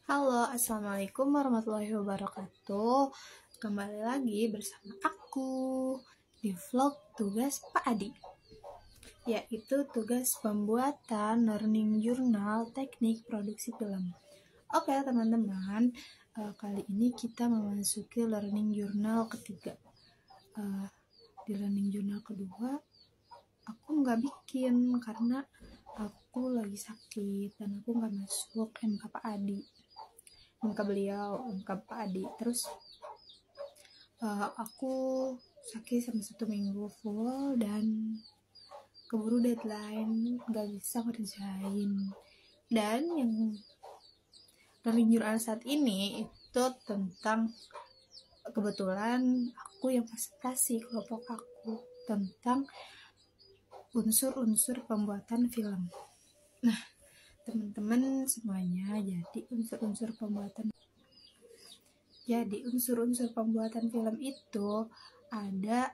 Halo, Assalamualaikum warahmatullahi wabarakatuh. Kembali lagi bersama aku di vlog tugas Pak Adi, yaitu tugas pembuatan learning journal teknik produksi film. Oke teman-teman, kali ini kita memasuki learning journal ketiga. Di learning journal kedua, aku nggak bikin karena aku lagi sakit dan aku nggak masuk MK Pak Adi. MK beliau, MK Pak Adi. Terus aku sakit sampai 1 minggu full dan keburu deadline, nggak bisa ngerjain. Dan yang learning journal saat ini itu tentang, kebetulan aku yang presentasi kelompok aku tentang unsur-unsur pembuatan film. Nah, teman-teman semuanya, jadi unsur-unsur pembuatan film itu ada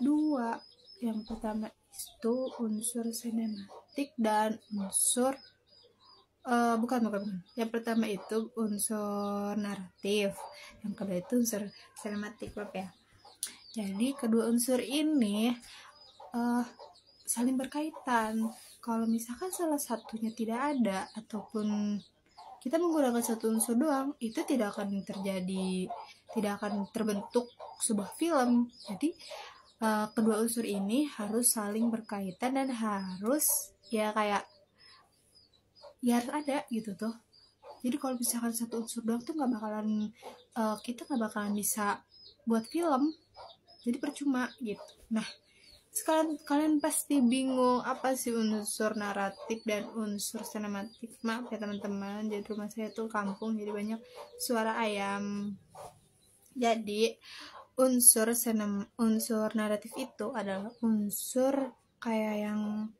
2. Yang pertama itu unsur sinematik dan unsur bukan. Yang pertama itu unsur naratif, yang kedua itu unsur sinematik, ya. Jadi kedua unsur ini saling berkaitan. Kalau misalkan salah satunya tidak ada ataupun kita menggunakan satu unsur doang, itu tidak akan terbentuk sebuah film. Jadi kedua unsur ini harus saling berkaitan dan harus harus ada gitu tuh. Jadi kalau misalkan satu unsur doang tuh kita nggak bakalan bisa buat film, jadi percuma gitu. Nah, sekarang kalian pasti bingung apa sih unsur naratif dan unsur sinematik. Maaf ya teman-teman, jadi rumah saya tuh kampung, jadi banyak suara ayam. Jadi unsur naratif itu adalah unsur kayak yang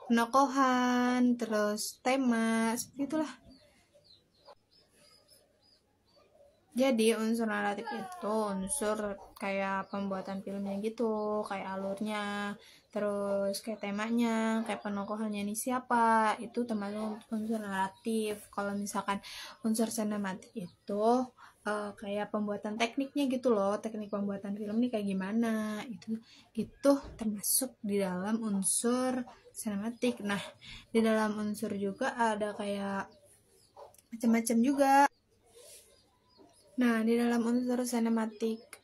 penokohan, terus tema, seperti itulah. Jadi unsur naratif itu unsur kayak pembuatan filmnya gitu, kayak alurnya, terus kayak temanya, kayak penokohannya ini siapa, itu termasuk unsur naratif. Kalau misalkan unsur sinematik itu kayak pembuatan tekniknya gitu loh, teknik pembuatan film ini kayak gimana, itu termasuk di dalam unsur sinematik. Nah, di dalam unsur juga ada kayak macam-macam juga. Nah, di dalam unsur sinematik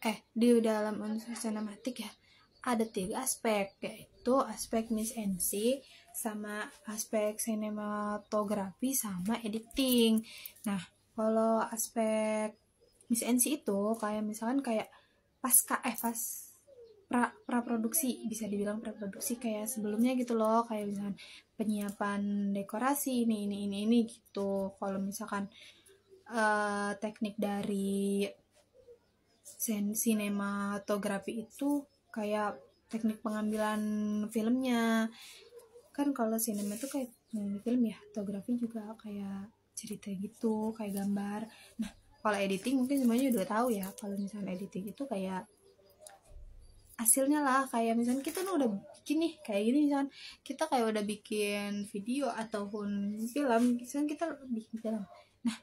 ya, ada 3 aspek, yaitu aspek Miss NC, sama aspek sinematografi, sama editing. Nah, kalau aspek Miss NC itu kayak misalkan kayak praproduksi, bisa dibilang praproduksi kayak sebelumnya gitu loh, kayak misalkan penyiapan dekorasi ini gitu. Kalau misalkan teknik dari sinematografi itu kayak teknik pengambilan filmnya. Kan kalau sinema itu kayak film ya, fotografi juga kayak cerita gitu, kayak gambar. Nah, kalau editing mungkin semuanya udah tahu ya. Kalau misalnya editing itu kayak hasilnya lah, kayak misalnya kita udah bikin nih kayak gini, misalnya kita kayak udah bikin video ataupun film, misalnya kita bikin film. Nah,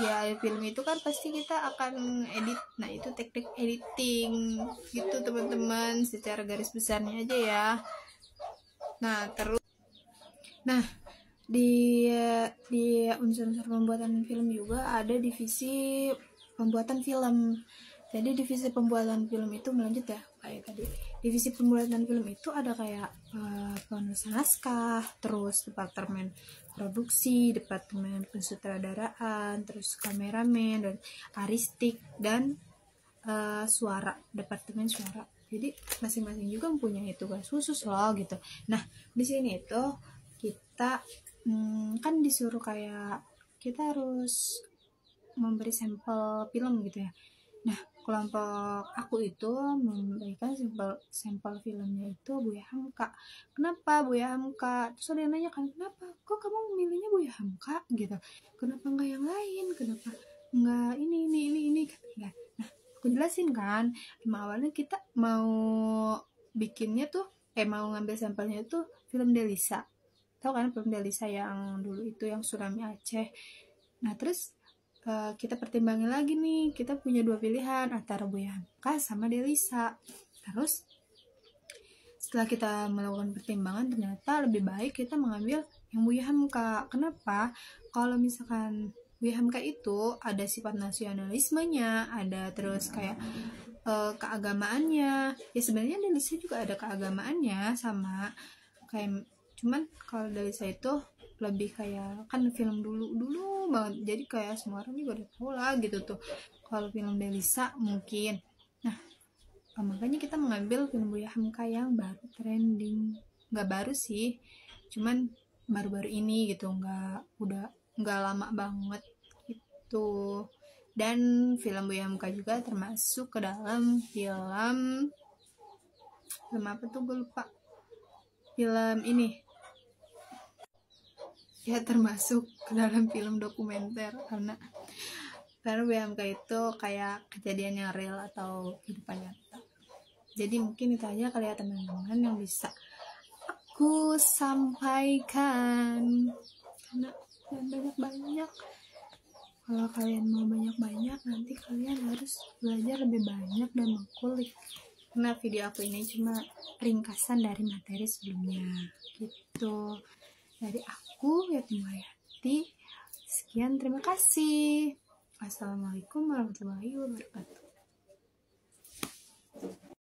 ya film itu kan pasti kita akan edit. Nah, itu teknik editing gitu teman-teman, secara garis besarnya aja ya. Nah, di unsur-unsur pembuatan film juga ada divisi pembuatan film. Jadi divisi pembuatan film itu melanjut ya, kayak tadi. Divisi pembuatan film itu ada kayak penulisan naskah, terus departemen produksi, departemen pensutradaraan, terus kameramen, dan aristik, dan suara, departemen suara. Jadi masing-masing juga mempunyai tugas khusus loh gitu. Nah, di sini itu kita kan disuruh kayak kita harus memberi sampel film gitu ya. Nah, kelompok aku itu memberikan sampel filmnya itu Buya Hamka. Kenapa Buya Hamka? Terus ada yang nanya kan, kenapa kok kamu memilihnya Buya Hamka gitu, kenapa nggak yang lain, kenapa nggak ini kan. Nah, aku jelasin kan, emang awalnya kita mau bikinnya tuh mau ngambil sampelnya tuh film Delisa. Tahu kan film Delisa yang dulu itu yang Tsunami Aceh. Nah, terus kita pertimbangin lagi nih, kita punya dua pilihan antara Buya Hamka sama Delisa. Terus setelah kita melakukan pertimbangan, ternyata lebih baik kita mengambil yang Buya Hamka. Kenapa? Kalau misalkan Buya Hamka itu ada sifat nasionalismenya, ada terus kayak keagamaannya. Ya sebenarnya Delisa juga ada keagamaannya sama kayak, cuman kalau Delisa itu lebih kayak kan film dulu banget, jadi kayak semua orang juga udah tahu lah gitu tuh kalau film Delisa mungkin. Nah, makanya kita mengambil film Buya Hamka yang baru trending, nggak baru sih, cuman baru-baru ini gitu, nggak lama banget gitu. Dan film Buya Hamka juga termasuk ke dalam film apa tuh, gue lupa, film ini ya, termasuk ke dalam film dokumenter, karena Buya Hamka itu kayak kejadian yang real atau kehidupan nyata. Jadi mungkin itu aja kali ya teman-teman yang bisa aku sampaikan, karena banyak-banyak. Kalau kalian mau banyak-banyak, nanti kalian harus belajar lebih banyak dan mengulik, karena video aku ini cuma ringkasan dari materi sebelumnya gitu. Dari aku, Yati Mulyati, sekian, terima kasih. Assalamualaikum warahmatullahi wabarakatuh.